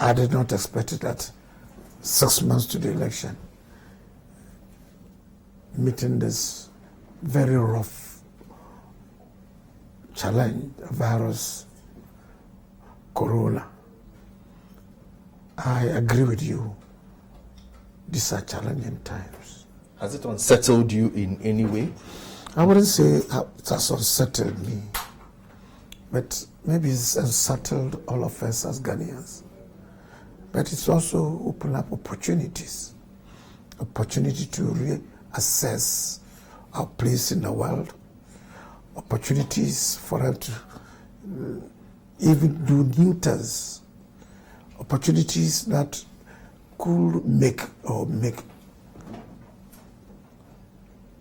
I did not expect it that 6 months to the election, meeting this very rough challenge, virus, corona. I agree with you. These are challenging times. Has it unsettled you in any way? I wouldn't say it has unsettled me, but maybe it's unsettled all of us as Ghanaians. But it's also opened up opportunities to reassess our place in the world, opportunities for us to even do new things, opportunities that could make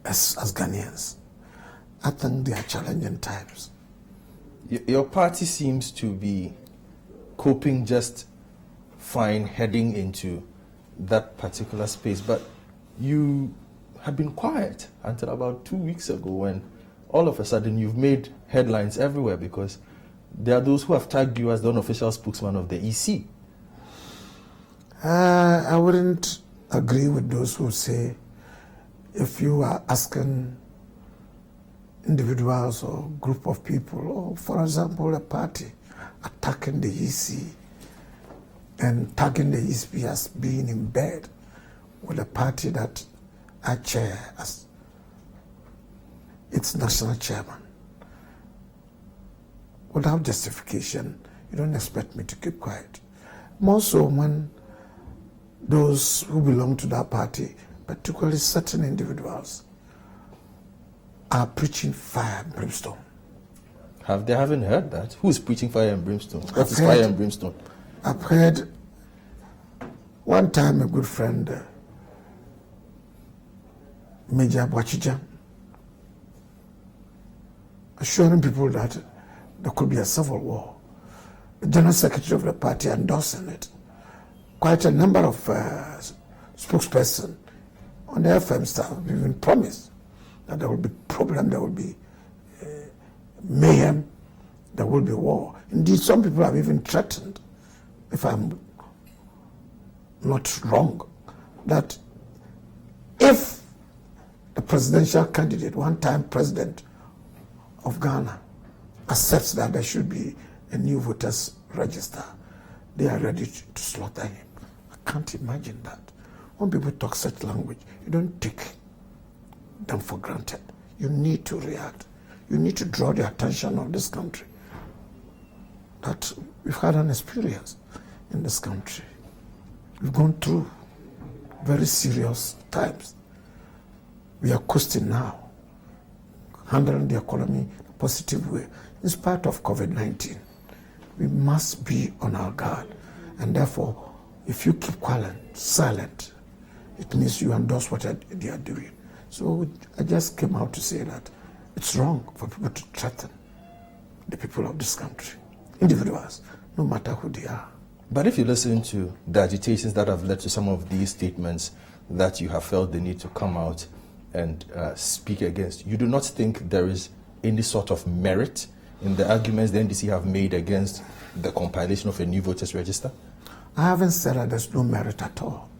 us as Ghanaians. I think they are challenging times. Your party seems to be coping just fine heading into that particular space, but you have been quiet until about 2 weeks ago when all of a sudden you've made headlines everywhere because there are those who have tagged you as the unofficial spokesman of the EC. I wouldn't agree with those who say if you are asking individuals or group of people, or for example a party attacking the EC and tagging the EC as being in bed with a party that I chair as its national chairman, without justification, you don't expect me to keep quiet. More so when those who belong to that party, particularly certain individuals, are preaching fire and brimstone. They haven't heard that? Who is preaching fire and brimstone? What is fire and brimstone? I've heard one time a good friend, Major Bwachija, assuring people that there could be a civil war. The General Secretary of the party endorsing it. Quite a number of spokespersons on the FM staff have even promised that there will be problem, there will be mayhem, there will be war. Indeed, some people have even threatened, if I'm not wrong, that if the presidential candidate, one-time president of Ghana, accepts that there should be a new voters register, they are ready to slaughter him. I can't imagine that. When people talk such language, you don't take them for granted. You need to react. You need to draw the attention of this country that we've had an experience in this country. We've gone through very serious times. We are coasting now, handling the economy in a positive way. In spite of COVID-19, we must be on our guard. And therefore, if you keep quiet, silent, it means you endorse what they are doing. So I just came out to say that it's wrong for people to threaten the people of this country, individuals, no matter who they are. But if you listen to the agitations that have led to some of these statements that you have felt the need to come out and speak against, you do not think there is any sort of merit in the arguments the NDC have made against the compilation of a new voters register? I haven't said that there's no merit at all.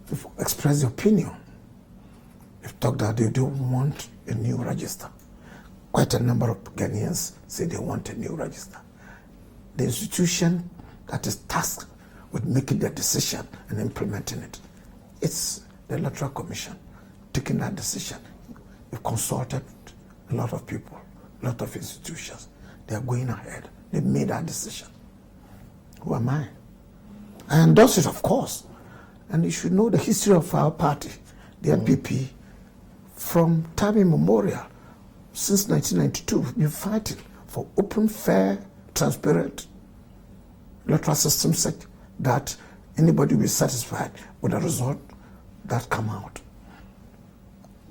You've expressed the opinion. You've talked that they don't want a new register. Quite a number of Ghanaians say they want a new register. The institution that is tasked with making the decision and implementing it, it's the Electoral Commission taking that decision. You've consulted a lot of people, a lot of institutions. They are going ahead. They made that decision. Who am I? I endorse it, of course. And you should know the history of our party, the NPP, from time immemorial. Since 1992, we've been fighting for open, fair, transparent electoral system such that anybody will be satisfied with the result that come out.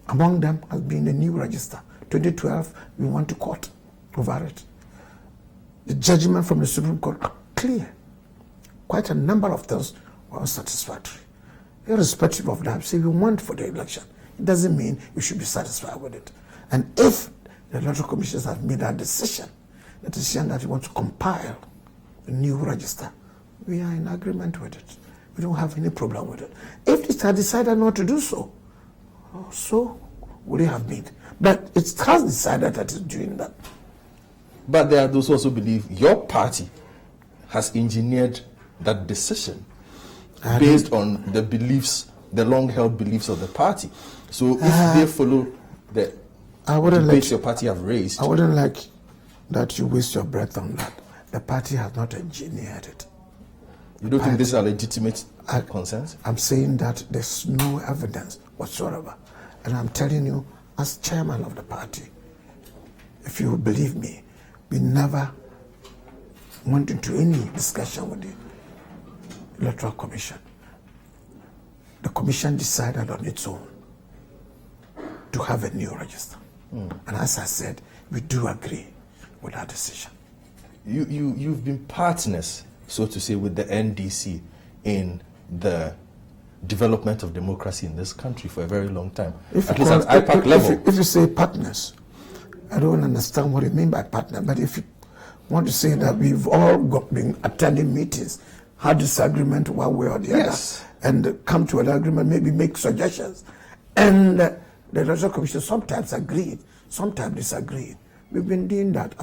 Among them has been a new register. 2012, we went to court over it. The judgment from the Supreme Court clear. Quite a number of those were unsatisfactory. Irrespective of that, say we want for the election, it doesn't mean we should be satisfied with it. And if the electoral commissions have made that decision, the decision that we want to compile a new register, we are in agreement with it. We don't have any problem with it. If it had decided not to do so, so would it have been. But it has decided that it's doing that. But there are those who also believe your party has engineered that decision based on the beliefs, the long-held beliefs of the party. So if they follow the debates your party have raised... I wouldn't like that you waste your breath on that. The party has not engineered it. You don't think these are legitimate concerns? I'm saying that there's no evidence whatsoever. And I'm telling you, as chairman of the party, if you believe me, we never went into any discussion with the Electoral Commission. The Commission decided on its own to have a new register. And as I said, we do agree with that decision. You've been partners, so to say, with the NDC in the development of democracy in this country for a very long time. At least at IPAC level. If you say partners, I don't understand what you mean by partner, but if you want to say that we've all been attending meetings, had disagreement one way or the other, and come to an agreement, maybe make suggestions, and the Electoral Commission sometimes agreed, sometimes disagreed. We've been doing that.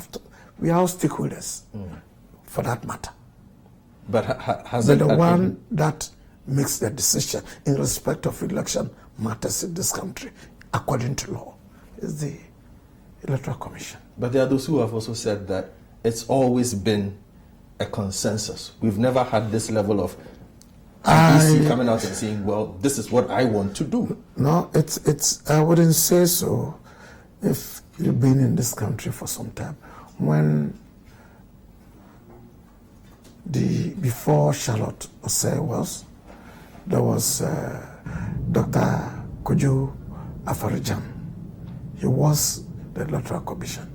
We are all stakeholders for that matter. But the one that makes the decision in respect of election matters in this country, according to law, is the Electoral Commission. But there are those who have also said that it's always been a consensus. We've never had this level of NDC coming out and saying, well, this is what I want to do. No, it's I wouldn't say so if you've been in this country for some time. When before Charlotte Osei was, there was Dr. Kojo Afarijan. He was the Electoral Commission.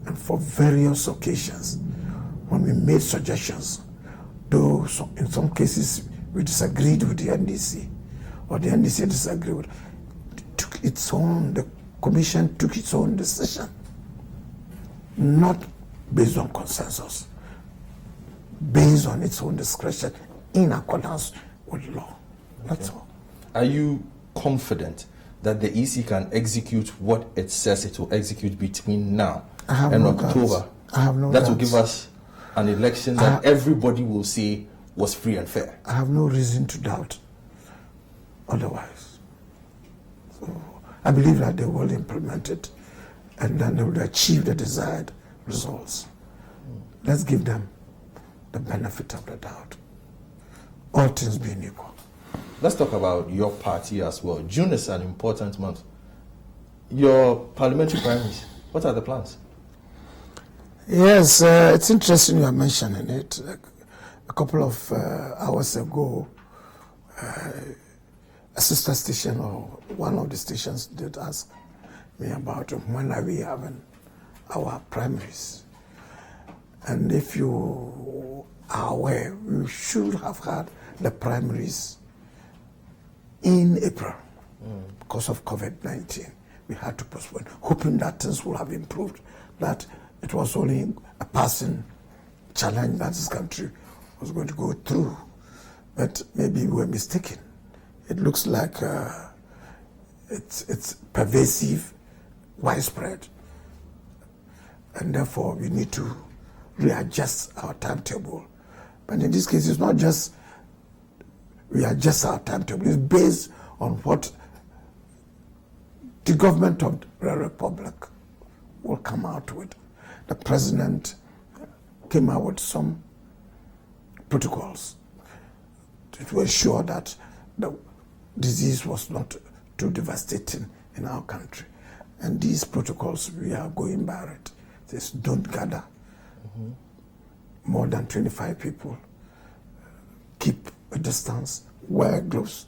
And for various occasions, when we made suggestions, though in some cases we disagreed with the NDC, or the NDC disagreed with, the Commission took its own decision, not based on consensus, based on its own discretion, in accordance with law. That's all. Are you confident that the EC can execute what it says it will execute between now and October? I have no That doubts. will give us an election that everybody will say was free and fair. I have no reason to doubt otherwise. So I believe that they will implement it and then they will achieve the desired results. Let's give them the benefit of the doubt. All things being equal. Let's talk about your party as well. June is an important month. Your parliamentary primaries, what are the plans? Yes, it's interesting you are mentioning it. A couple of hours ago, a sister station or one of the stations did ask me about when are we having our primaries. And if you are aware, we should have had the primaries in April. Because of COVID-19. We had to postpone, hoping that things would have improved, that it was only a passing challenge that this country was going to go through. But maybe we were mistaken. It looks like it's pervasive, widespread. And therefore, we need to readjust our timetable. But in this case, it's not just we adjust our timetable. It's based on what the government of the Republic will come out with. The president came out with some protocols to ensure that the disease was not too devastating in our country. And these protocols, we are going by it. Says don't gather more than 25 people. Keep a distance, wear gloves.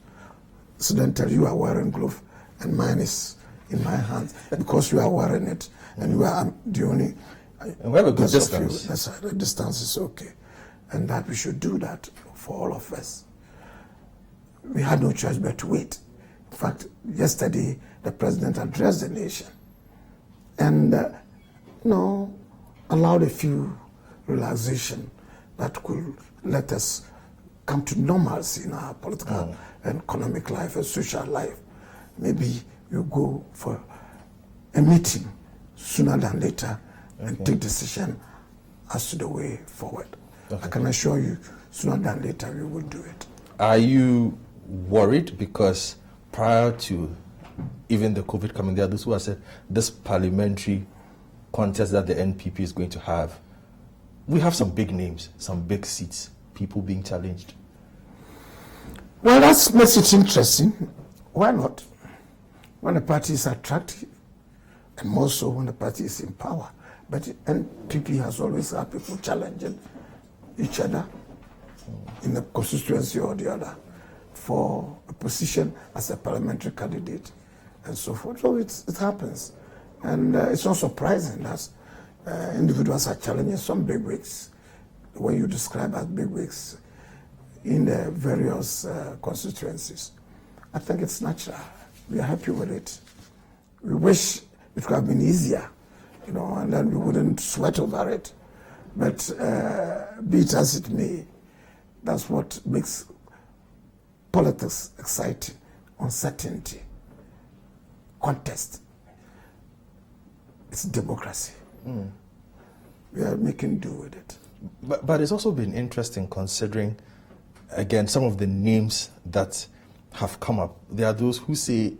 Incidentally, you are wearing gloves and mine is in my hands because you are wearing it and you are the only... And we have a good distance. That's right, the distance is okay. And that we should do that for all of us. We had no choice but to wait. In fact, yesterday, the president addressed the nation and, allowed a few relaxation that could let us come to normalcy in our political and economic life and social life. Maybe you go for a meeting sooner than later and take decision as to the way forward. Okay. I can assure you, sooner than later, we will do it. Are you worried because prior to even the COVID coming, there are those who have said this parliamentary contest that the NPP is going to have, we have some big names, some big seats, people being challenged? Well, that makes it interesting. Why not? When a party is attractive, and more so when the party is in power. But NPP has always had people challenging each other in a constituency or the other for a position as a parliamentary candidate and so forth. So it happens. And it's not surprising that individuals are challenging some bigwigs, what you describe as bigwigs, in the various constituencies. I think it's natural. We are happy with it. We wish it could have been easier, and then we wouldn't sweat over it. But be it as it may, that's what makes politics exciting: uncertainty, contest. It's democracy. We are making do with it. But it's also been interesting considering, again, some of the names that have come up. There are those who say,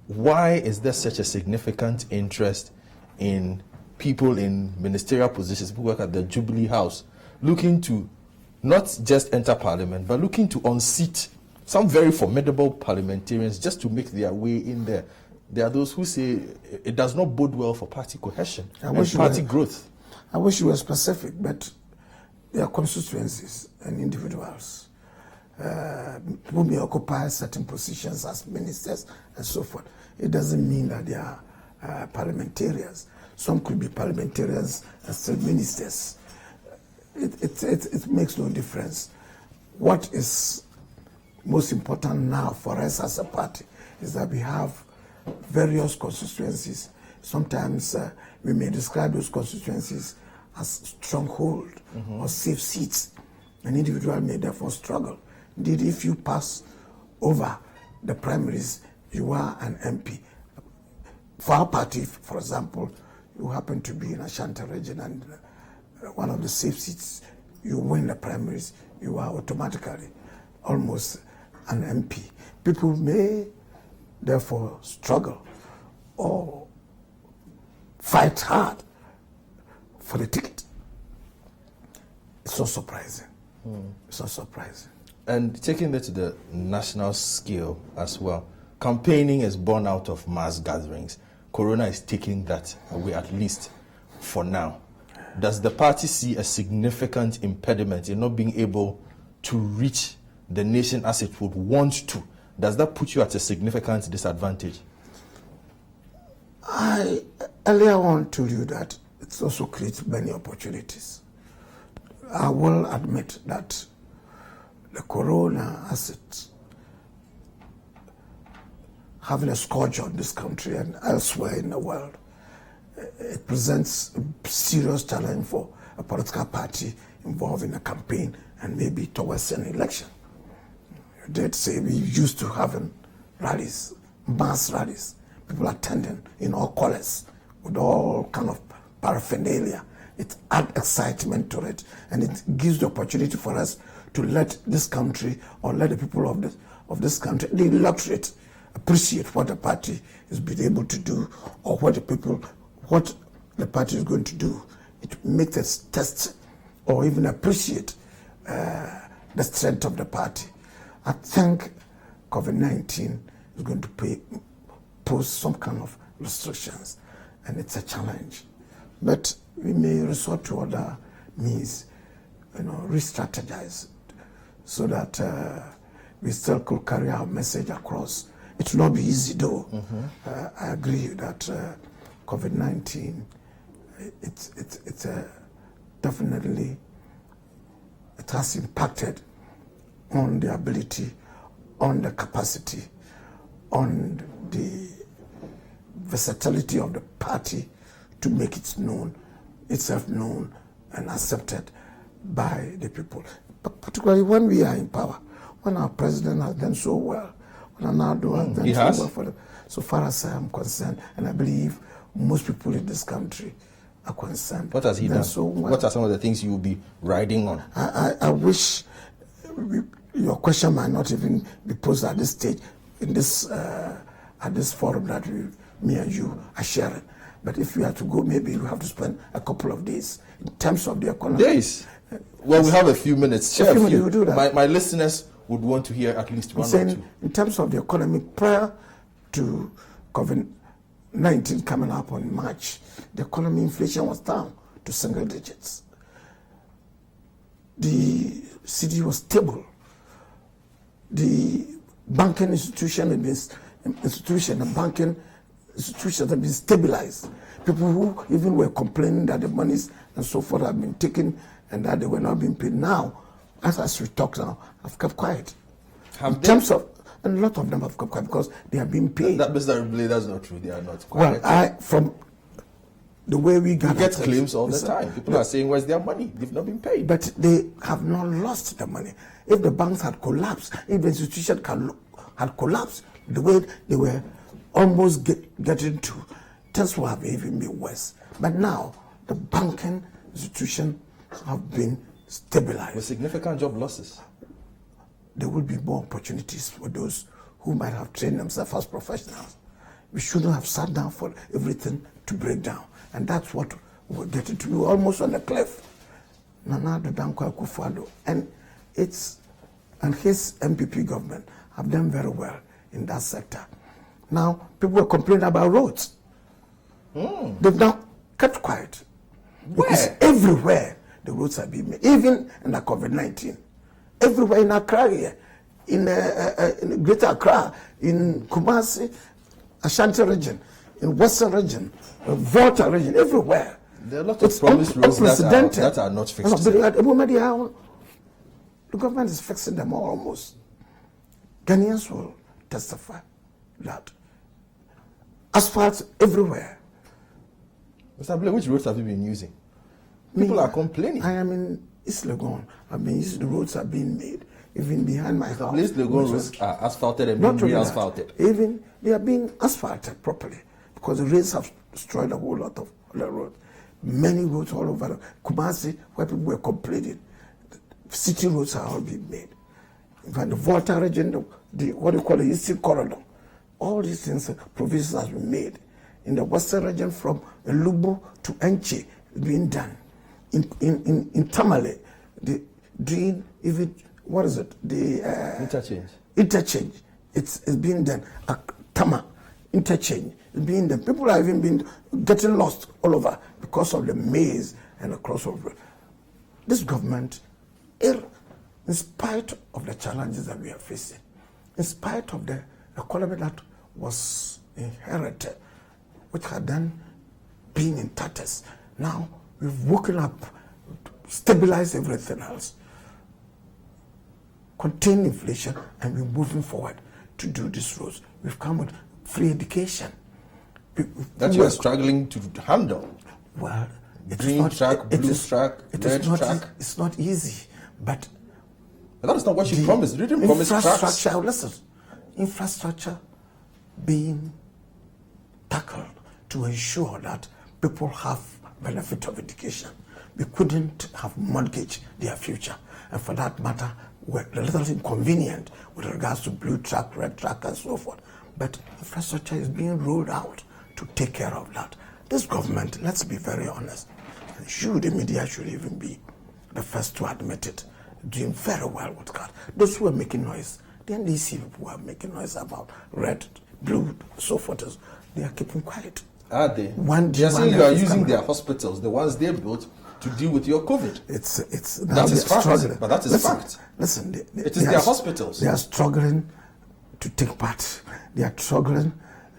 why is there such a significant interest in people in ministerial positions, who work at the Jubilee House, looking to not just enter parliament, but looking to unseat some very formidable parliamentarians just to make their way in there? There are those who say it does not bode well for party cohesion and party growth. I wish you were specific, but there are constituencies and individuals who may occupy certain positions as ministers and so forth. It doesn't mean that they are parliamentarians. Some could be parliamentarians and still ministers. It makes no difference. What is most important now for us as a party is that we have various constituencies. Sometimes we may describe those constituencies as stronghold or safe seats. An individual may therefore struggle. Indeed, if you pass over the primaries, you are an MP. For our party, for example, you happen to be in Ashanti region and one of the safe seats, you win the primaries, you are automatically almost an MP. People may therefore struggle or fight hard for the ticket. It's not surprising. It's not surprising. And taking that to the national scale as well, campaigning is born out of mass gatherings. Corona is taking that away, at least for now. Does the party see a significant impediment in not being able to reach the nation as it would want to? Does that put you at a significant disadvantage? I earlier on told you that it also creates many opportunities. I will admit that the corona, as it having a scourge on this country and elsewhere in the world, it presents a serious challenge for a political party involved in a campaign and maybe towards an election. You did say we used to having rallies, mass rallies, people attending in all colors with all kind of paraphernalia. It adds excitement to it, and it gives the opportunity for us to let this country or let the people of this country, the electorate, appreciate what the party has been able to do or what the party is going to do. It makes us test or even appreciate the strength of the party. I think COVID-19 is going to pose some kind of restrictions, and it's a challenge. But we may resort to other means, re-strategize so that we still could carry our message across. It will not be easy though. I agree that COVID-19, it's definitely, it has impacted on the ability, on the capacity, on the versatility of the party to make itself known and accepted by the people. But particularly when we are in power, when our president has done so well, when Anado has done so well for them, so far as I am concerned, and I believe most people in this country are concerned. What has he done? So well. What are some of the things you will be riding on? I wish your question might not even be posed at this stage, in this at this forum that me and you are sharing. But if we are to go, maybe we have to spend a couple of days in terms of the economy. Days? Well, we have a few minutes. Share a few. Do that. My listeners would want to hear at least one or two. In terms of the economy, prior to COVID-19 coming up in March, the economy inflation was down to single digits. The city was stable. The banking institutions have been stabilized. People who even were complaining that the monies and so forth have been taken and that they were not being paid now, as we talk now, have kept quiet. A lot of them have kept quiet because they are being paid. Mr. Blay, that's not true. They are not quiet. Well, from the way we get claims all the time. People are saying, where's their money? They've not been paid. But they have not lost the money. If the banks had collapsed, if the institution had collapsed, the way they were almost getting to, things would have even been worse. But now, the banking institution have been stabilized. With significant job losses. There will be more opportunities for those who might have trained themselves as professionals. We shouldn't have sat down for everything to break down. And that's what we're getting to. We're almost on the cliff. Nana Dankwa Akufo-Addo and his MPP government have done very well in that sector. Now, people are complaining about roads. They've now kept quiet. Where? Because everywhere the roads are being made, even in the COVID-19. Everywhere in Accra here, in Greater Accra, in Kumasi, Ashanti region, in Western region, Volta region, everywhere. There are a lot of promised roads that are not fixed. At the moment, the government is fixing them all almost. Ghanaians will testify that. Asphalt everywhere. Mr. Blay, which roads have you been using? People are complaining. I am in East Legon. The roads are being made, even behind my house. East Legon roads are asphalted and being re-asphalted. Even they are being asphalted properly because the rains have destroyed a whole lot of the roads. Many roads all over Kumasi, where people were complaining. City roads are all being made. In the Volta region, what do you call the Eastern Corridor, all these things, provisions have been made. In the Western region, from Lubu to Enche, being done. In Tamale, doing even, what is it? Interchange. Interchange. It's being done. Tama, interchange. It's being done. People are even been getting lost all over because of the maze and the crossover. This government, in spite of the challenges that we are facing, in spite of the economy that was inherited, which had then been in tatters, now we've woken up, stabilized everything else, contain inflation, and we're moving forward to do these roads. We've come with free education. That you are struggling to handle. Well, green track, blue track, red track. It's not easy, but that is not what you promised. You didn't promise tracks. Listen, infrastructure being tackled to ensure that people have benefit of education. We couldn't have mortgaged their future, and for that matter, were a little inconvenient with regards to blue track, red track, and so forth. But infrastructure is being rolled out to take care of that. This government, let's be very honest, the media should even be the first to admit it, doing very well with that. Those who are making noise, the NDC people who are making noise about red, blue, so forth, they are keeping quiet. Are they? They are saying you are using their hospitals, the ones they built, to deal with your COVID. That is fact. But that is fact. Listen, it is their hospitals. They are struggling to take part. They are struggling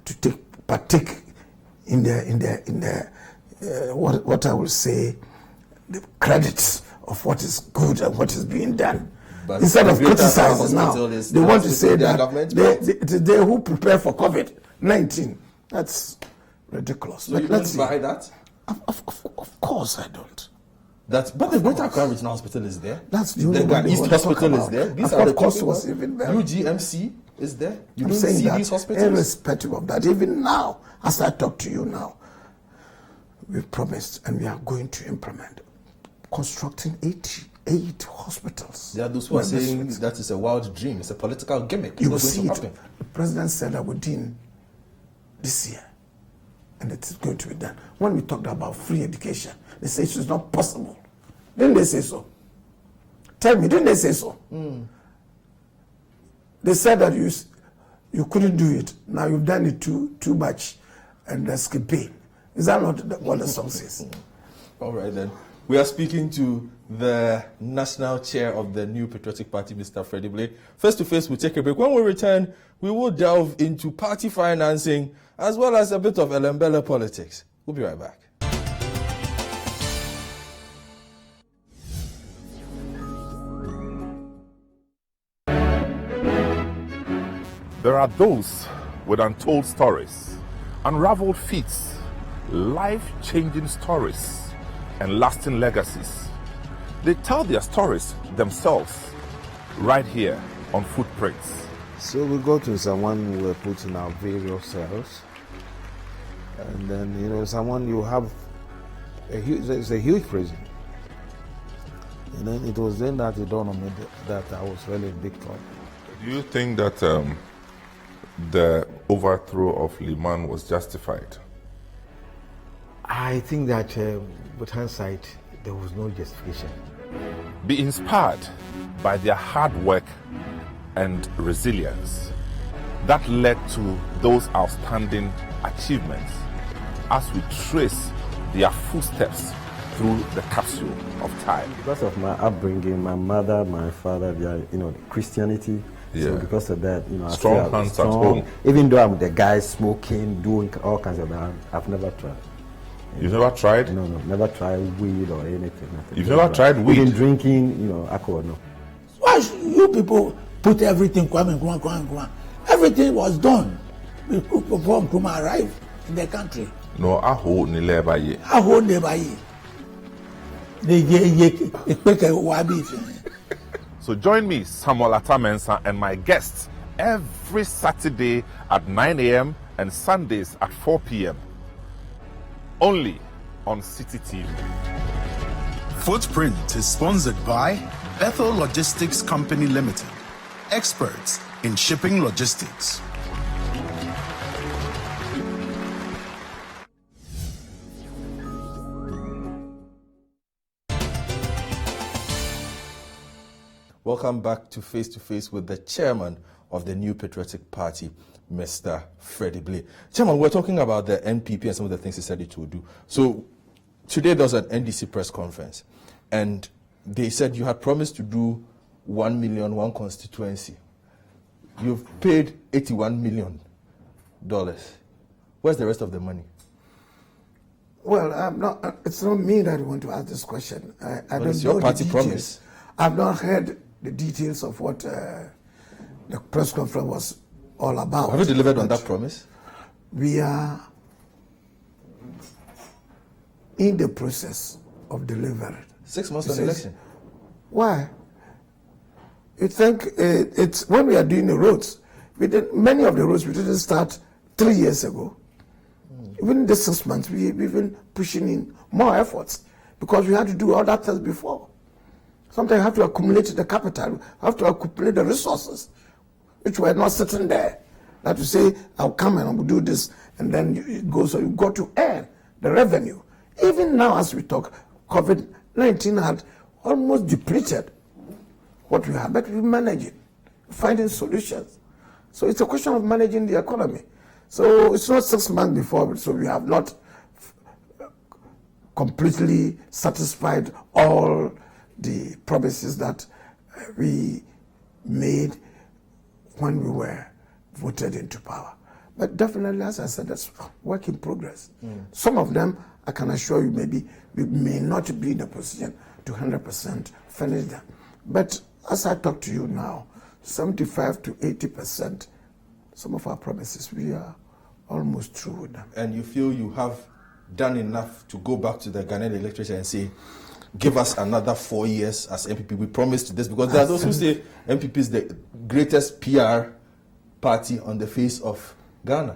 to partake in the what I will say, the credits of what is good and what is being done. But instead of criticizing now, they want to say that it is they who prepare for COVID-19. That's ridiculous. So you don't buy that? Of course I don't. But the Greater Accra Regional Hospital is there. That's the only one. East Hospital is there. These are the cost was even there. UGMC is there. You I'm don't saying see that these hospitals. Irrespective of that, even now, as I talk to you now, we've promised and we are going to implement constructing 88 hospitals. There are those who are saying that is a wild dream. It's a political gimmick. You will see it. The president said that within this year, and it is going to be done. When we talked about free education, they say it's not possible. Didn't they say so? Tell me, didn't they say so? They said that you couldn't do it. Now you've done it too much, and there's campaign. Is that not what the song says? All right then. We are speaking to the national chair of the New Patriotic Party, Mr. Freddie Blay. Face to face, we'll take a break. When we return, we will delve into party financing as well as a bit of Elembele politics. We'll be right back. There are those with untold stories, unraveled feats, life-changing stories, and lasting legacies. They tell their stories themselves right here on Footprints. So we go to someone who were put in our various cells, and then someone you have it's a huge prison. And then it was then that it dawned on me that I was really in big trouble. Do you think that the overthrow of Liman was justified? I think that with hindsight, there was no justification. Be inspired by their hard work and resilience that led to those outstanding achievements as we trace their footsteps through the capsule of time. Because of my upbringing, my mother, my father, they are, Christianity. Yeah. So because of that, I strong feel hands at home. Even though I'm the guy smoking, doing all kinds of that, I've never tried. You've never tried? No, never tried weed or anything. Nothing. You've never tried weed? Even drinking, alcohol, no. Why should you people put everything, Kwame. Everything was done before Nkrumah arrived in the country. No, aho ni leba ye. Aho neba ye. So join me, Samuel Atamensa, and my guests every Saturday at 9 a.m. and Sundays at 4 p.m. only on City TV. Footprint is sponsored by Bethel Logistics Company Limited, experts in shipping logistics. Welcome back to Face with the chairman of the New Patriotic Party, Mr. Freddie Blay. Chairman, we're talking about the NPP and some of the things he said it would do. So today there was an NDC press conference, and they said you had promised to do 1 million, one constituency. You've paid $81 million. Where's the rest of the money? Well, it's not me that want to ask this question. I don't it's your know party the details. promise. I've not heard the details of what the press conference was all about. Have you delivered on that promise? We are in the process of delivering. 6 months to the election. Why? You think it's when we are doing the roads? Many of the roads we didn't start 3 years ago. Even in the 6 months, we've been pushing in more efforts because we had to do all that things before. Sometimes you have to accumulate the capital, have to accumulate the resources, which were not sitting there. That to say, I'll come and I'll do this, and then it goes, so you got to earn the revenue. Even now, as we talk, COVID-19 had almost depleted what we have, but we manage it, finding solutions. So it's a question of managing the economy. So it's not 6 months before, so we have not completely satisfied all the promises that we made when we were voted into power. But definitely, as I said, that's work in progress. Some of them, I can assure you, maybe we may not be in a position to 100% finish them. But as I talk to you now, 75 to 80%, some of our promises, we are almost through with them. And you feel you have done enough to go back to the Ghanaian electorate and say, give us another 4 years as MPP. We promised this, because there are those who say MPP is the greatest PR party on the face of Ghana.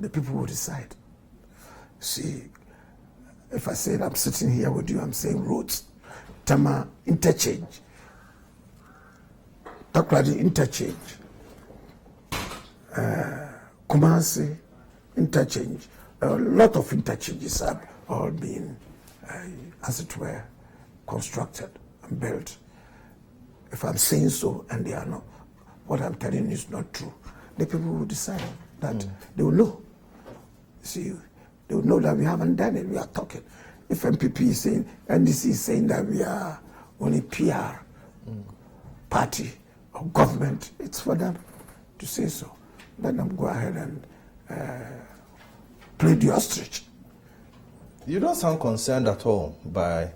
The people will decide. See, if I said I'm sitting here with you, I'm saying roads, Tama, interchange, Takrady, interchange, Kumasi, interchange. A lot of interchanges have all been, as it were, constructed and built. If I'm saying so and they are not, what I'm telling you is not true, the people will decide that they will know. See, they will know that we haven't done it, we are talking. If MPP is saying, NDC is saying that we are only PR party or government, it's for them to say so. Let them go ahead and play the ostrich. You don't sound concerned at all by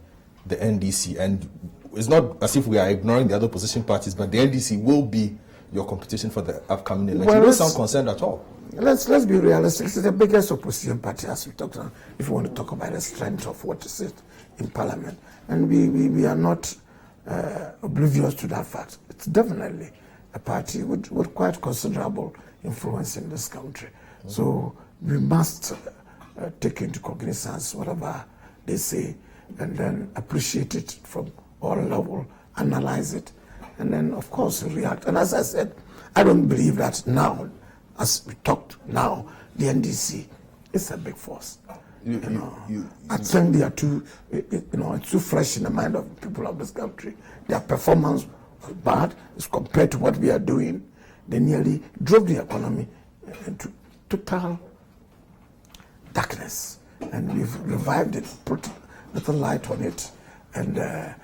the NDC, and it's not as if we are ignoring the other opposition parties, but the NDC will be your competition for the upcoming election. Well, you don't sound concerned at all. Let's be realistic. It's the biggest opposition party, as we talked about, if you want to talk about the strength of what is it in Parliament. And we are not oblivious to that fact. It's definitely a party with quite considerable influence in this country. So we must take into cognizance whatever they say, and then appreciate it from all levels, analyze it, and then, of course, react. And as I said, I don't believe that now, as we talked now, the NDC is a big force. I think they are too, it's too fresh in the mind of the people of this country. Their performance was bad as compared to what we are doing. They nearly drove the economy into total darkness, and we've revived it, put a little light on it, and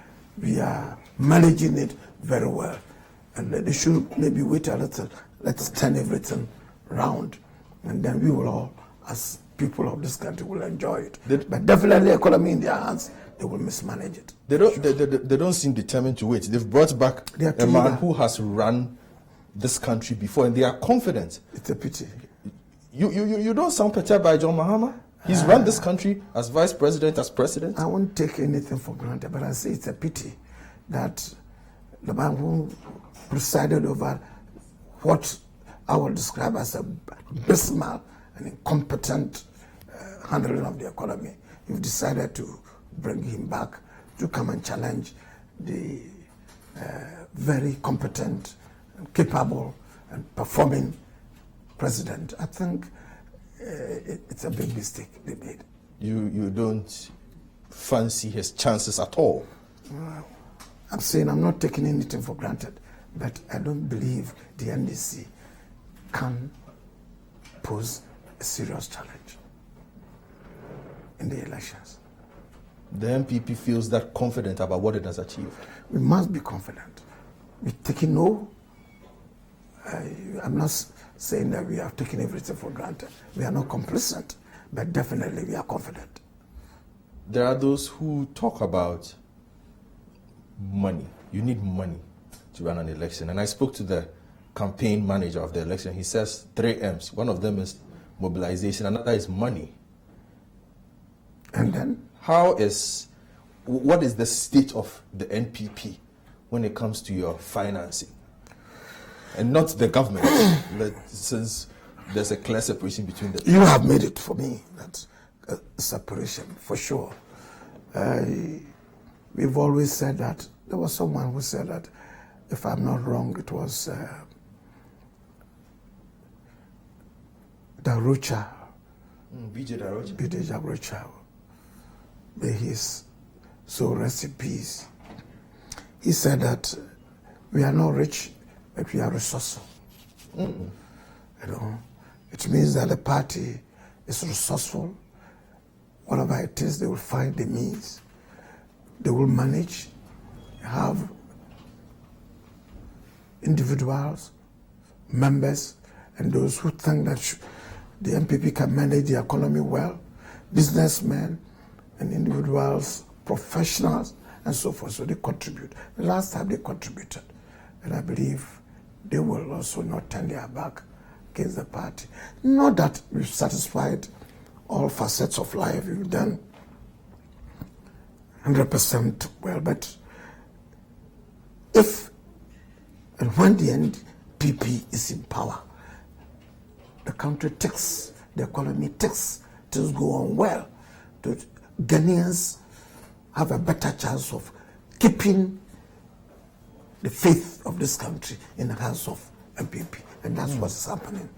we are managing it very well. And they should maybe wait a little, let's turn everything round, and then we will all, as people of this country, will enjoy it. But definitely, economy in their hands, they will mismanage it. They don't seem determined to wait. They've brought back a man who has run this country before, and they are confident. It's a pity. You don't sound perturbed by John Mahama? He's run this country as vice president, as president. I won't take anything for granted, but I say it's a pity that the man who presided over what I would describe as a abysmal and incompetent handling of the economy, you've decided to bring him back to come and challenge the very competent, and capable, and performing president. I think it's a big mistake they made. You don't fancy his chances at all? I'm saying I'm not taking anything for granted, but I don't believe the NDC can pose a serious challenge in the elections. The MPP feels that confident about what it has achieved? We must be confident. We're taking no. I'm not saying that we have taken everything for granted. We are not complacent, but definitely we are confident. There are those who talk about money. You need money to run an election. And I spoke to the campaign manager of the election. He says 3 M's. One of them is mobilization, another is money. And then? What is the state of the NPP when it comes to your financing? And not the government, since there's a clear separation between the two. You have made it for me, that separation, for sure. We've always said that. There was someone who said that, if I'm not wrong, it was Darucha. Darucha. May his soul rest in peace. He said that we are not rich, but we are resourceful. It means that the party is resourceful. Whatever it is, they will find the means. They will manage, have individuals, members, and those who think that the MPP can manage the economy well, businessmen and individuals, professionals, and so forth. So they contribute. The last time they contributed, and I believe they will also not turn their back against the party. Not that we've satisfied all facets of life. We've done 100% well, but if and when the NPP is in power, the country ticks, the economy ticks, things go on well. The Ghanaians have a better chance of keeping the faith of this country in the hands of NPP, and that's what's happening.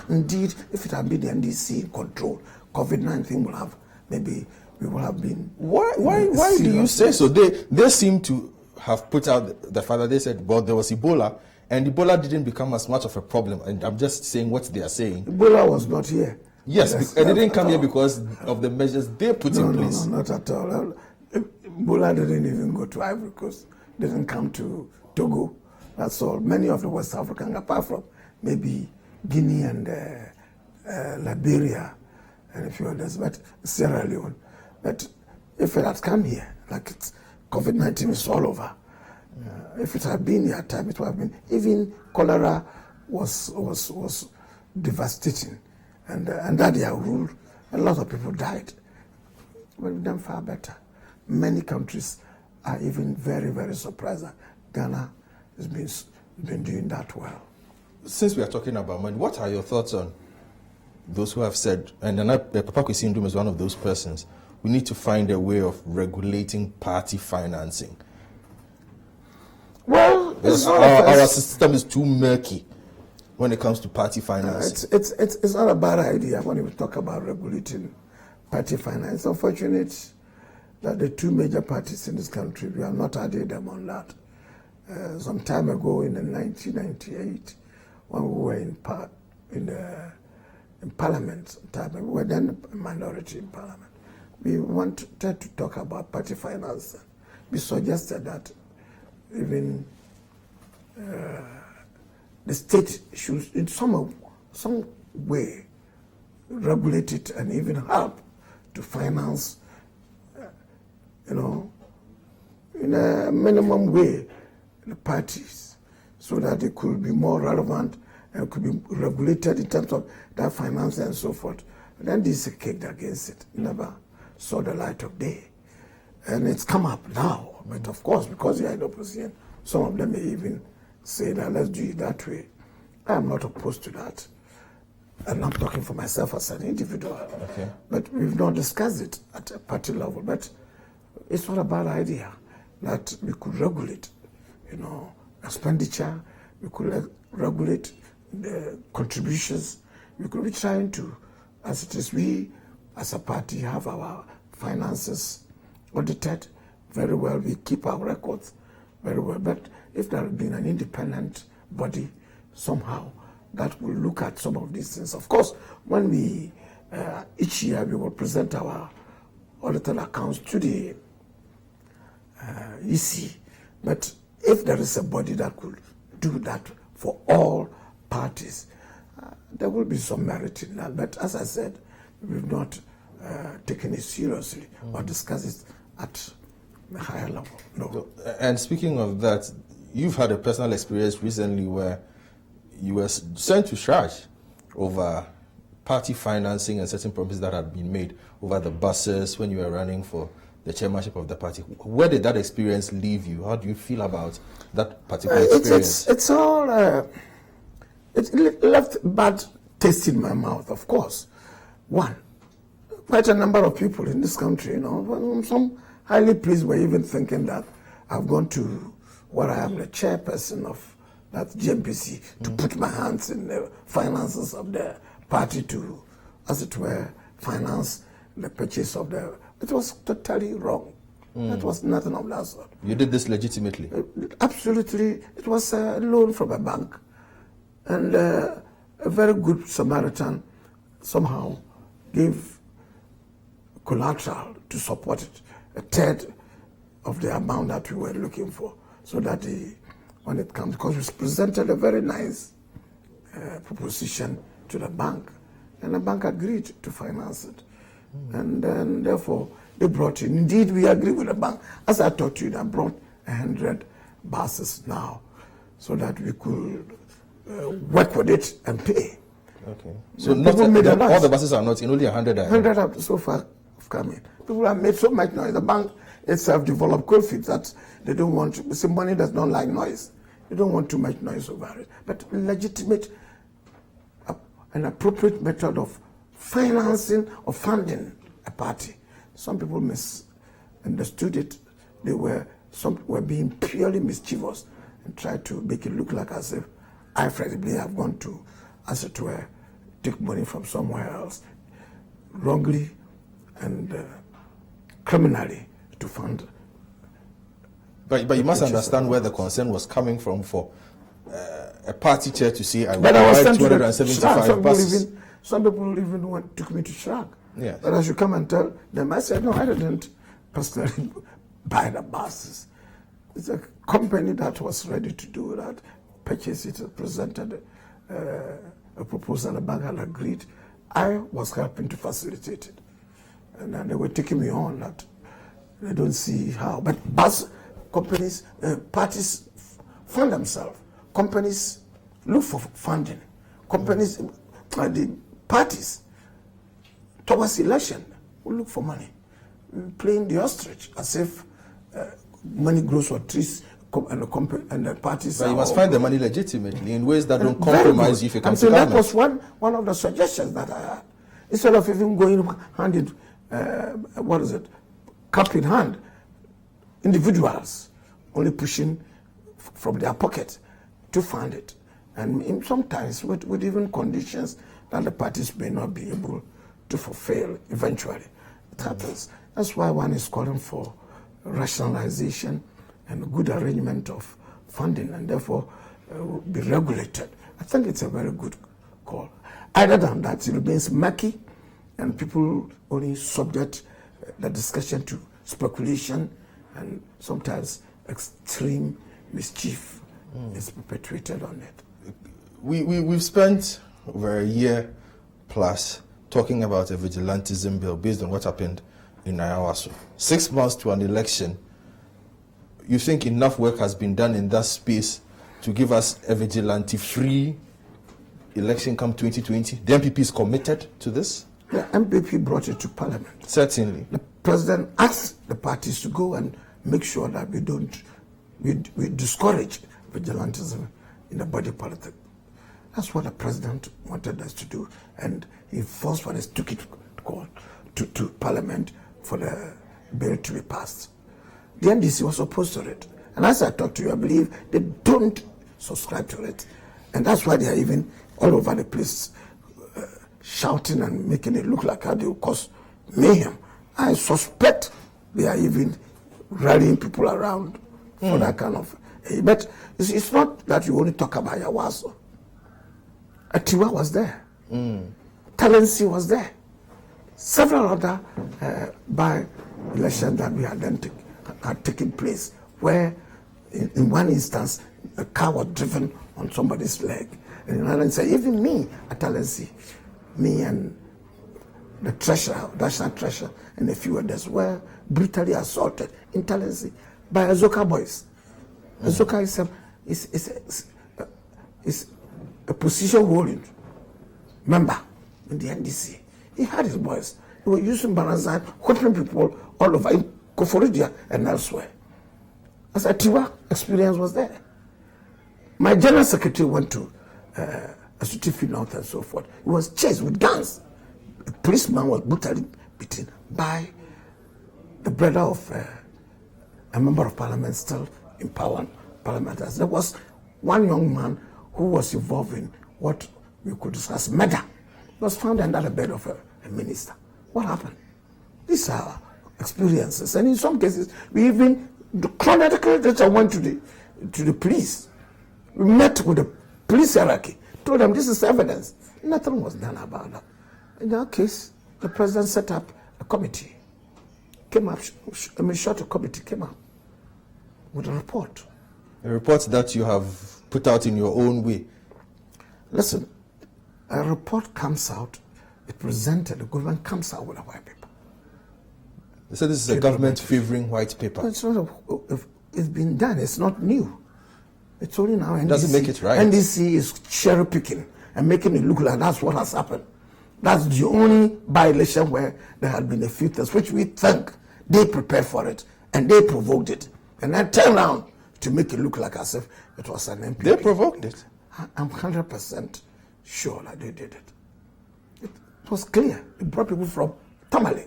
Indeed, if it had been the NDC in control, COVID-19 will have, maybe we will have been. Why do you say so? They seem to have put out the fact that they said, well, there was Ebola, and Ebola didn't become as much of a problem. And I'm just saying what they are saying. Ebola was not here. Yes, and it didn't come here because of the measures they put in place. No, not at all. Ebola didn't even go to Ivory Coast, didn't come to Togo. That's all. Many of the West African, apart from maybe Guinea and Liberia and a few others, but Sierra Leone. But if it had come here, like it's COVID-19 is all over. If it had been your time, it would have been. Even cholera was devastating, and under their rule, a lot of people died. But we've done far better. Many countries are even very, very surprised that Ghana has been doing that well. Since we are talking about money, what are your thoughts on those who have said, and Papa Kwesi Nkrumah is one of those persons, we need to find a way of regulating party financing? Well, our system is too murky when it comes to party financing. It's not a bad idea when we talk about regulating party finance. It's unfortunate that the two major parties in this country, we have not added them on that. Some time ago in 1998, when we were in Parliament, we were then a minority in Parliament. We wanted to talk about party finance. We suggested that even the state should, in some way, regulate it and even help to finance, in a minimum way, the parties, so that they could be more relevant and could be regulated in terms of that finance and so forth. And then this kicked against it, never saw the light of day. And it's come up now, but of course, because they are in opposition, some of them may even say that let's do it that way. I am not opposed to that. And I'm talking for myself as an individual. Okay. But we've not discussed it at a party level. But it's not a bad idea that we could regulate, expenditure, we could regulate the contributions. We could be trying to, as it is, we as a party have our finances audited very well. We keep our records very well. But if there had been an independent body somehow that will look at some of these things. Of course, when we, each year we will present our audited accounts to the EC. But if there is a body that could do that for all parties, there will be some merit in that. But as I said, we've not taken it seriously or discussed it at a higher level. No. And speaking of that, you've had a personal experience recently where you were sent to charge over party financing and certain promises that had been made over the buses when you were running for the chairmanship of the party. Where did that experience leave you? How do you feel about that particular experience? It's all... it left bad taste in my mouth, of course. One, quite a number of people in this country, some highly pleased were even thinking that I've gone to where I am the chairperson of that GMPC to put my hands in the finances of the party to, as it were, finance the purchase of the... It was totally wrong. That was nothing of that sort. You did this legitimately? Absolutely. It was a loan from a bank. And a very good Samaritan somehow gave collateral to support it, a third of the amount that we were looking for, so that when it comes, because we presented a very nice proposition to the bank, and the bank agreed to finance it. And then, therefore, they brought in. Indeed, we agree with the bank. As I told you, they brought 100 buses now, so that we could work with it and pay. Okay. So not all the buses are not in, only 100 are 100 have so far come in. People have made so much noise. The bank itself developed cold feet that they don't want to. See, money does not like noise. They don't want too much noise over it. But legitimate an appropriate method of financing or funding a party. Some people misunderstood it. Some were being purely mischievous and tried to make it look like as if I, Freddie, Blay, have gone to, as it were, take money from somewhere else, wrongly and criminally to fund. But you must understand where the concern was coming from for a party chair to say, I But I was buy sent to 275 buses. Some people even took me to Shrag. Yes. But I should come and tell them, I said, no, I didn't personally buy the buses. It's a company that was ready to do that, purchase it, presented a proposal, the bank had agreed. I was helping to facilitate it. And then they were taking me on that they don't see how. But bus companies, parties fund themselves. Companies look for funding. Companies, the parties, towards election, will look for money. Playing the ostrich as if money grows on trees and the parties. But you must find the money legitimately in ways that don't compromise you if you come to government. That was one of the suggestions that I had. Instead of even going hand in, cup in hand, individuals only pushing from their pocket to fund it. And sometimes with even conditions that the parties may not be able to fulfill eventually. It happens. That's why one is calling for rationalization and good arrangement of funding, and therefore be regulated. I think it's a very good call. Other than that, it remains murky, and people only subject the discussion to speculation, and sometimes extreme mischief is perpetrated on it. We've spent over a year plus talking about a vigilantism bill based on what happened in Ayawaso. 6 months to an election, you think enough work has been done in that space to give us a vigilante-free election come 2020? The MPP is committed to this? The MPP brought it to Parliament. Certainly. The President asked the parties to go and make sure that we discourage vigilantism in the body politic. That's what the President wanted us to do, and he forcefully took it to Parliament for the bill to be passed. The NDC was opposed to it, and as I talk to you, I believe they don't subscribe to it, and that's why they are even all over the place shouting and making it look like how they will cause mayhem. I suspect they are even rallying people around for that kind of. But it's not that you only talk about Ayawaso. Atiwa was there. Talensi was there. Several other by-elections that we had then had taken place, where in one instance a car was driven on somebody's leg, and in another instance, even me at Talensi, me and the treasurer, national treasurer, and a few others were brutally assaulted in Talensi by Azoka boys. Azoka is a position holding member in the NDC. He had his boys. He was using Baranzan, whipping people all over in Koforidia and elsewhere. As a Tiwa experience was there. My general secretary went to a certificate north and so forth. He was chased with guns. A policeman was brutally beaten by the brother of a member of parliament still in power, parliamentarians. There was one young man who was involved in what we could discuss murder. He was found under the bed of a minister. What happened? These are experiences, and in some cases, we even the chronological data went to the police. We met with the police hierarchy, told them this is evidence. Nothing was done about that. In that case, the president set up a committee. Came up, a committee came up with a report. A report that you have put out in your own way. Listen, a report comes out, it presented, the government comes out with a white paper. They said this is a government favoring white paper. It's not it's been done, it's not new. It's only now NDC. Doesn't make it right. NDC is cherry picking and making it look like that's what has happened. That's the only by-election where there had been a few things which we think they prepared for it And they provoked it. And I turned around to make it look like as if it was an MPP. They provoked it. I'm 100% sure that they did it. It was clear. It brought people from Tamale.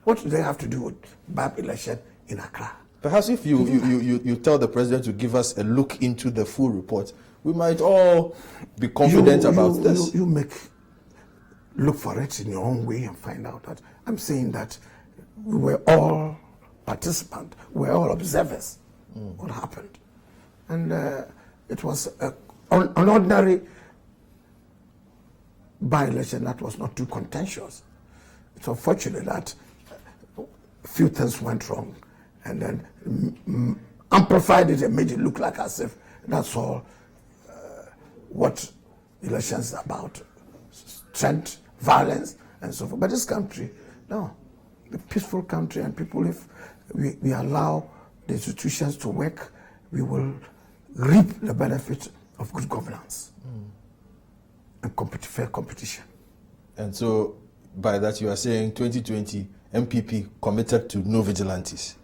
What do they have to do with BAP election in Accra? Perhaps if you tell the president to give us a look into the full report, we might all be confident about this. You look for it in your own way and find out that I'm saying that we were all participants, we were all observers. What happened? And it was an ordinary by-election that was not too contentious. It's unfortunate that a few things went wrong and then amplified it and made it look like as if that's all what elections are about. Strength, violence, and so forth. But this country, no. A peaceful country, and people, if we allow the institutions to work, we will reap the benefit of good governance and fair competition. And so, by that you are saying 2020 MPP committed to no vigilantes?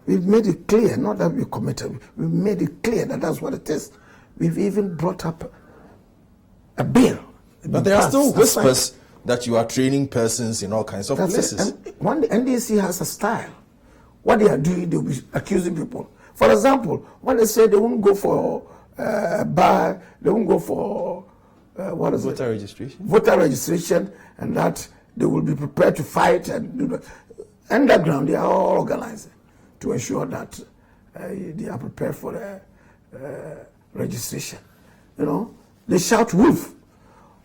We've made it clear, not that we committed, we've made it clear that that's what it is. We've even brought up a bill. But there are still whispers that you are training persons in all kinds of places. When the NDC has a style, what they are doing, they'll be accusing people. For example, when they say they won't go for they won't go for voter registration. Voter registration, and that they will be prepared to fight and do that. Underground, they are all organizing to ensure that they are prepared for the registration. You know, they shout wolf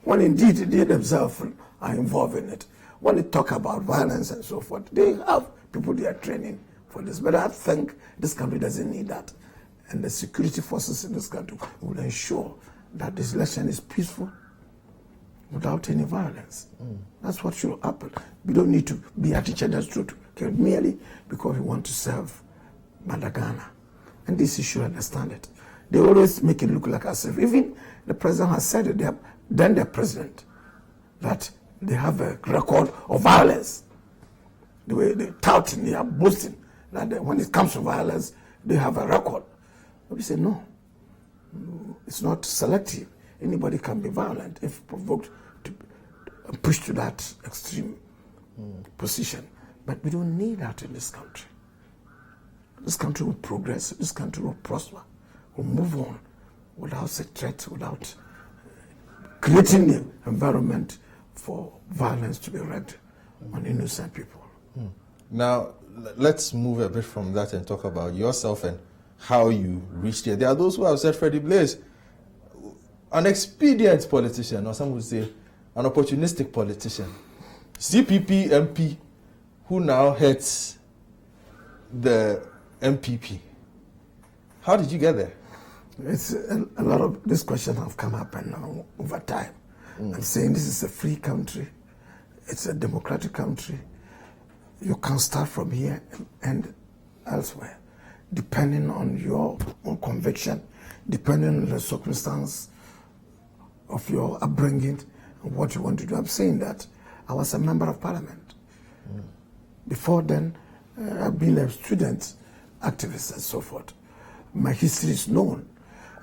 when indeed they themselves are involved in it. When they talk about violence and so forth, they have people they are training for this. But I think this country doesn't need that. And the security forces in this country will ensure that this election is peaceful without any violence. That's what should happen. We don't need to be at each other's throat merely because we want to serve Madagana. And this should understand it. They always make it look like as if, even the president has said it, then the president, that they have a record of violence. The way they touting, they are boasting that when it comes to violence, they have a record. But we say no, it's not selective. Anybody can be violent if provoked to push to that extreme position. But we don't need that in this country. This country will progress, this country will prosper, will move on without a threat, without creating the environment for violence to be wreaked on innocent people. Now, let's move a bit from that and talk about yourself and how you reached here. There are those who have said Freddie Blay is an expedient politician, or some would say an opportunistic politician. CPP MP who now heads the MPP. How did you get there? It's a lot of this question have come up and now over time. I'm saying this is a free country. It's a democratic country. You can start from here and elsewhere, depending on your own conviction, depending on the circumstance of your upbringing and what you want to do. I'm saying that I was a member of parliament. Before then, I've been a student, activist and so forth. My history is known.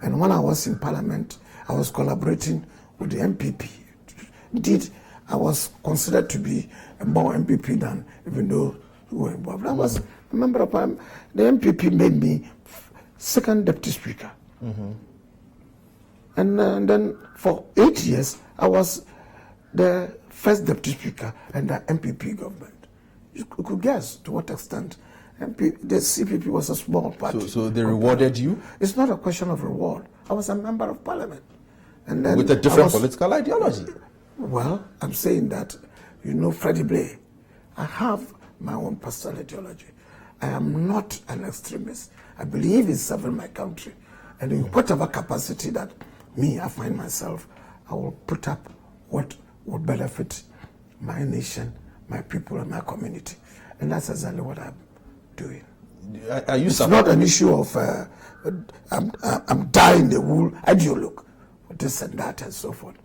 And when I was in parliament, I was collaborating with the MPP. Indeed, I was considered to be a more MPP than even though we were involved. I was a member of parliament. The MPP made me second deputy speaker. And then for 8 years, I was the first deputy speaker and the MPP government. You could guess to what extent the CPP was a small party. So they rewarded you? It's not a question of reward. I was a member of parliament. And then with a different political ideology? Well, I'm saying that, you know, Freddie Blay, I have my own personal ideology. I am not an extremist. I believe in serving my country. And in whatever capacity that I find myself, I will put up what will benefit my nation, my people, and my community. And that's exactly what I'm doing. It's not an issue of I'm dying the wool ideologue, this and that and so forth.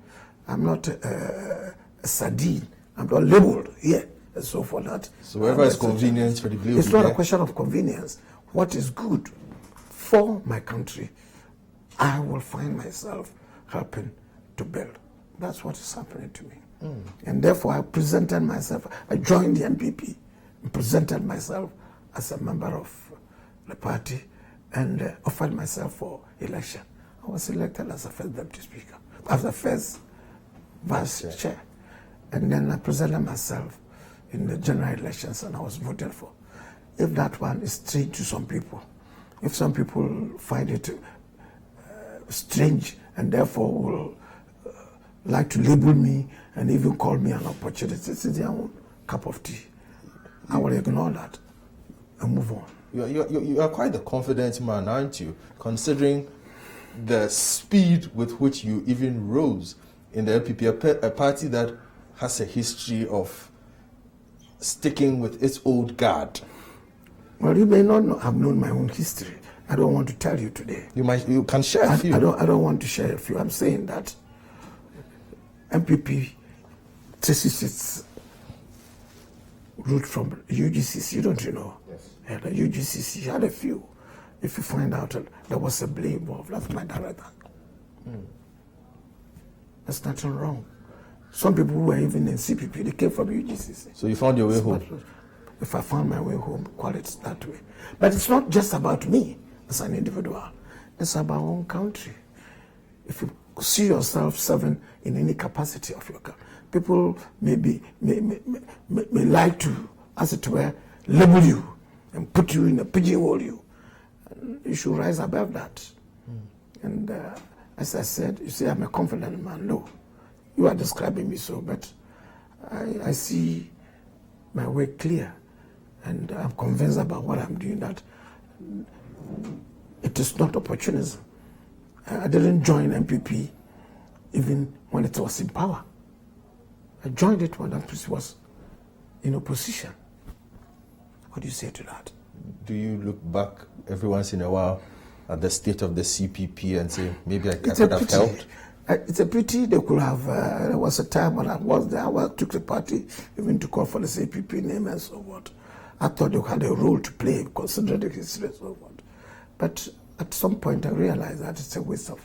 I'm not a sardine. I'm not labeled here and so forth. That so wherever it's convenient for the Blay, it's not a question of convenience. What is good for my country, I will find myself helping to build. That's what is happening to me. And therefore, I presented myself. I joined the NPP and presented myself as a member of the party and offered myself for election. I was elected as the first deputy speaker, as the first vice chair. And then I presented myself in the general elections and I was voted for. If that one is strange to some people, if some people find it strange and therefore will like to label me and even call me an opportunity, it's their own cup of tea. I will ignore that and move on. You are quite a confident man, aren't you? Considering the speed with which you even rose in the LPP, a party that has a history of sticking with its old guard. Well, you may not have known my own history. I don't want to tell you today. You can share a few. I don't want to share a few. I'm saying that MPP traces its root from UGCC. You don't know? Yes. Yeah, the UGCC had a few. If you find out there was a Blay involved, that's my director. There's nothing wrong. Some people who were even in CPP, they came from UGCC. So you found your way home? If I found my way home, call it that way. But it's not just about me as an individual. It's about our own country. If you see yourself serving in any capacity of your country, people may like to, as it were, label you and put you in a pigeonhole you. You should rise above that. And as I said, you say I'm a confident man. No, you are describing me so, but I see my way clear. And I'm convinced about what I'm doing, that it is not opportunism. I didn't join MPP even when it was in power. I joined it when MPP was in opposition. What do you say to that? Do you look back every once in a while at the state of the CPP and say, maybe I could have helped? It's a pity they could have. There was a time when I was there, I took the party even to call for the CPP name and so on. I thought they had a role to play, considering the history and so on. But at some point I realized that it's a waste of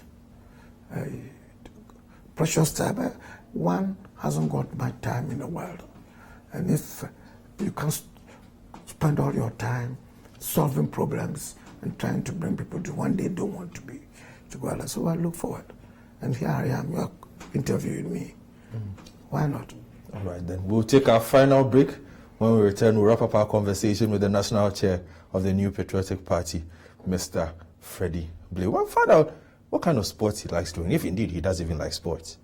precious time. One hasn't got much time in the world. And if you can't spend all your time solving problems and trying to bring people to one day don't want to be together. So I look forward. And here I am, you are interviewing me. Why not? All right, then. We'll take our final break. When we return, we'll wrap up our conversation with the National Chair of the New Patriotic Party, Mr. Freddie Blay. We'll find out what kind of sports he likes doing, if indeed he does even like sports.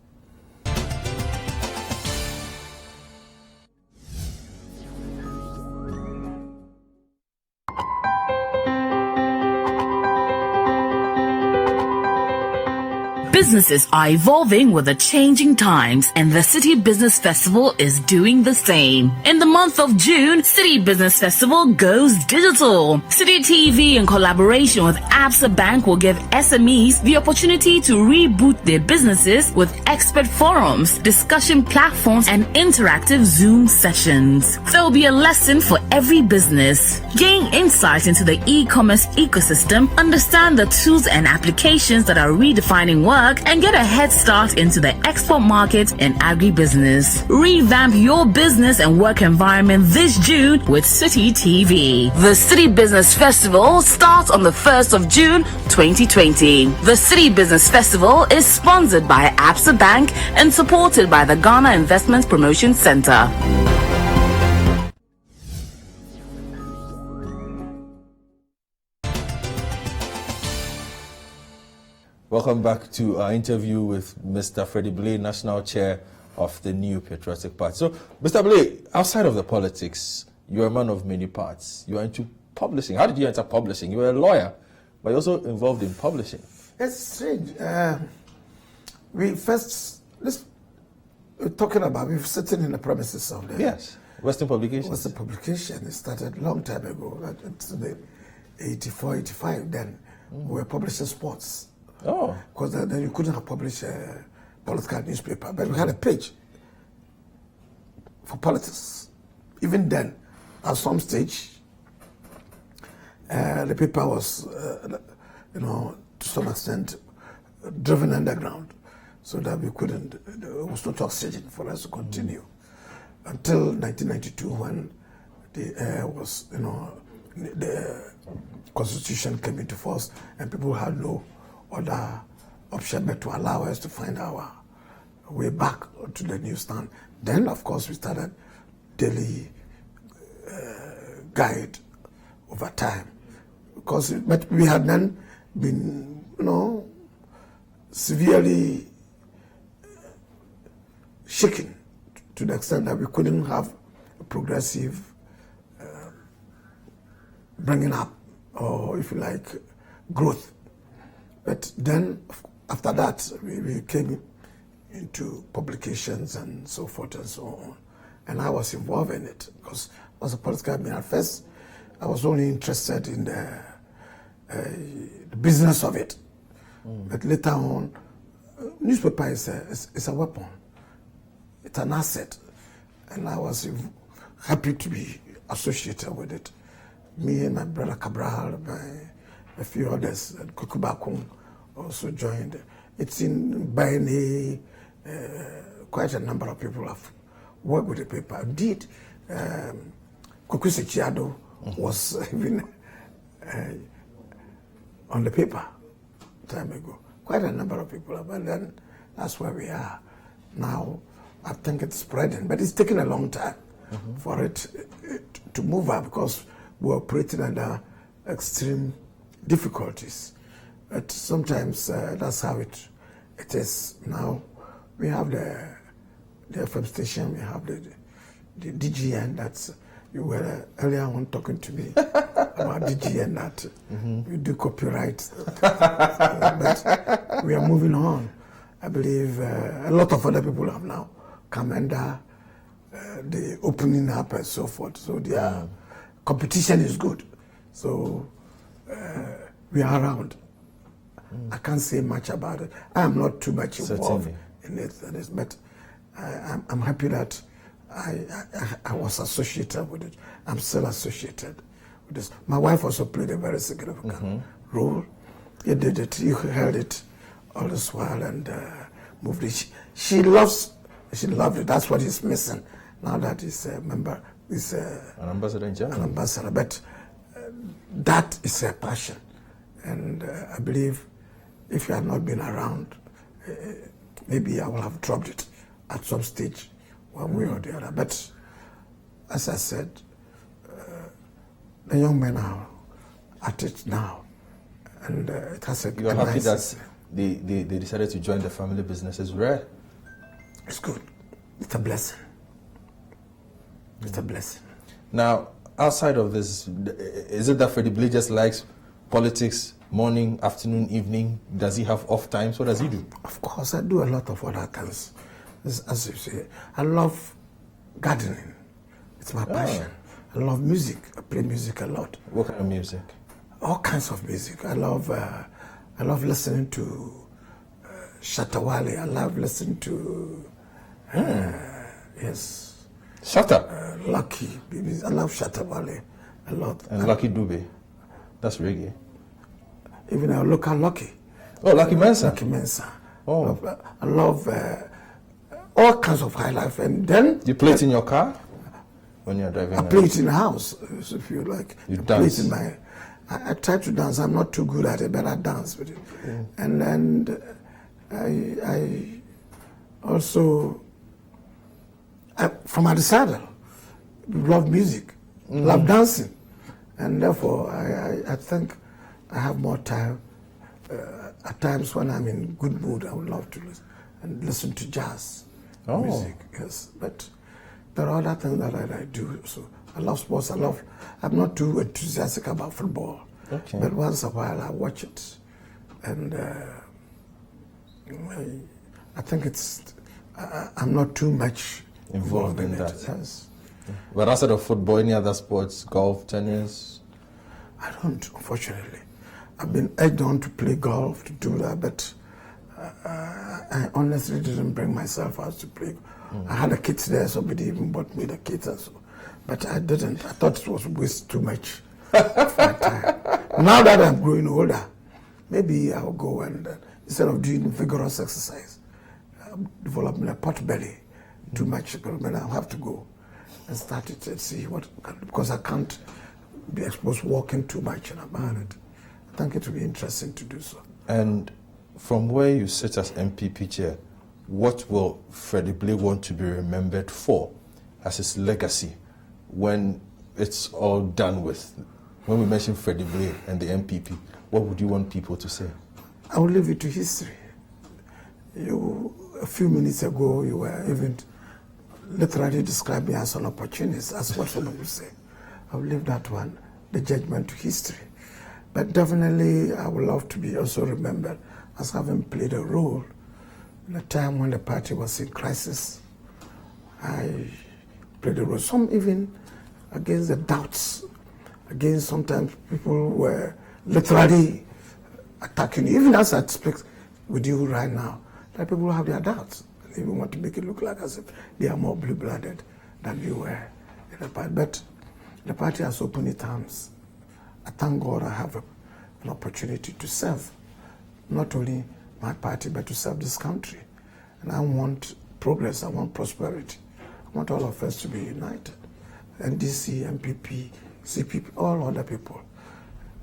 Businesses are evolving with the changing times, and the City Business Festival is doing the same. In the month of June, City Business Festival goes digital. City TV, in collaboration with Absa Bank, will give SMEs the opportunity to reboot their businesses with expert forums, discussion platforms, and interactive Zoom sessions. There will be a lesson for every business. Gain insight into the e-commerce ecosystem, understand the tools and applications that are redefining work, and get a head start into the export market and agribusiness. Revamp your business and work environment this June with City TV. The City Business Festival starts on the 1st of June 2020. The City Business Festival is sponsored by Absa Bank and supported by the Ghana Investment Promotion Center. Welcome back to our interview with Mr. Freddie Blay, National Chair of the New Patriotic Party. So, Mr. Blay, outside of the politics, you're a man of many parts. You are into publishing. How did you enter publishing? You were a lawyer, but you're also involved in publishing. It's strange. We're talking about, we're sitting in the premises of the... Yes, Western Publications. Western Publication. It started a long time ago, it's the 84, 85 then. We were publishing sports. Oh. Because then you couldn't have published a political newspaper, but we had a page for politics, even then, at some stage, the paper was, to some extent, driven underground, so that we couldn't. There was not oxygen for us to continue until 1992, when the Constitution came into force, and people had no other option but to allow us to find our way back to the new stand. Then, of course, we started daily guide over time, but we had then been, severely shaken to the extent that we couldn't have a progressive bringing up, or if you like, growth. But then, after that, we came into publications and so forth and so on. And I was involved in it because I was a political admin. At first, I was only interested in the business of it. But later on, newspaper is a weapon. It's an asset. And I was happy to be associated with it. Me and my brother Cabral, a few others, and Kukubakum also joined. It's in Baine, quite a number of people have worked with the paper. Indeed, Kukusi Chiado was even on the paper time ago. Quite a number of people have, and then that's where we are now. I think it's spreading, but it's taken a long time for it to move up, because we're operating under extreme difficulties. But sometimes that's how it is. Now we have the FM station, we have the DGN. That's, you were earlier on talking to me about DGN, that we do copyright. But we are moving on. I believe a lot of other people have now come under the opening up and so forth. So their competition is good. So we are around. I can't say much about it. I am not too much involved in it, but I'm happy that I was associated with it. I'm still associated with this. My wife also played a very significant role. He did it. He held it all this while and moved it. She loved it. That's what is missing now that he's a member. He's an ambassador in Germany. An ambassador, but that is a passion, and I believe if you had not been around, maybe I will have dropped it at some stage, one way or the other. But as I said, the young men are at it now, and it has a. You are happy that they decided to join the family business. It's rare. It's good. It's a blessing. It's a blessing. Now, outside of this, is it that Freddie Blay just likes politics, morning, afternoon, evening? Does he have off times? What does he do? Of course, I do a lot of other things. As you say, I love gardening. It's my passion. I love music. I play music a lot. What kind of music? All kinds of music. I love listening to Shatawale. I love listening to yes. Shatta? Lucky. I love Shatawale a lot. And Lucky Dube. That's reggae. Even our local Lucky. Oh, Lucky Mensa. Lucky Mensa. Oh. I love all kinds of high life. And then... You play it in your car? When you're driving? I play it in the house, if you like. You dance? Play it in I try to dance. I'm not too good at it, but I dance with it. And then I also... from Adisada, love music, love dancing, and therefore I think I have more time. At times when I'm in good mood, I would love to listen to jazz music. Yes, but there are other things that I do. So I love sports. I'm not too enthusiastic about football, but once in a while I watch it, and I think it's. I'm not too much involved in that. Yes. But outside of football, any other sports, golf, tennis? I don't, unfortunately. I've been egged on to play golf, to do that, but I honestly didn't bring myself out to play. I had a kit there, somebody even bought me the kit and so. But I didn't. I thought it was waste too much of my time. Now that I'm growing older, maybe I'll go and instead of doing vigorous exercise, developing a pot belly too much, but I'll have to go and start it and see what, because I can't be exposed walking too much and about it. I think it will be interesting to do so. And from where you sit as MPP chair, what will Freddie Blay want to be remembered for as his legacy when it's all done with? When we mention Freddie Blay and the MPP, what would you want people to say? I will leave it to history. A few minutes ago, you were even literally describing me as an opportunist, as what someone would say. I will leave that one, the judgment, to history. But definitely, I would love to be also remembered as having played a role in a time when the party was in crisis. I played a role, some even against the doubts, against sometimes people were literally attacking you. Even as I speak with you right now, that people have their doubts. They even want to make it look like as if they are more blue-blooded than you were in the party. But the party has opened its arms. I thank God I have an opportunity to serve not only my party, but to serve this country. And I want progress, I want prosperity. I want all of us to be united. NDC, MPP, CPP, all other people.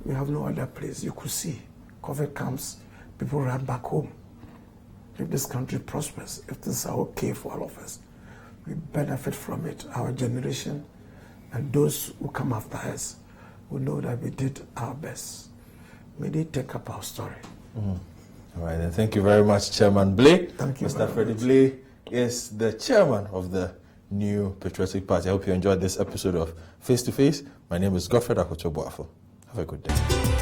We have no other place. You could see, COVID comes, people run back home. If this country prospers, if things are okay for all of us, we benefit from it. Our generation and those who come after us will know that we did our best. May they take up our story. All right, then. Thank you very much, Chairman Blay. Thank you, Mr. Freddie Blay is the chairman of the New Patriotic Party. I hope you enjoyed this episode of Face to Face. My name is Godfred Akoto-Boafo. Have a good day.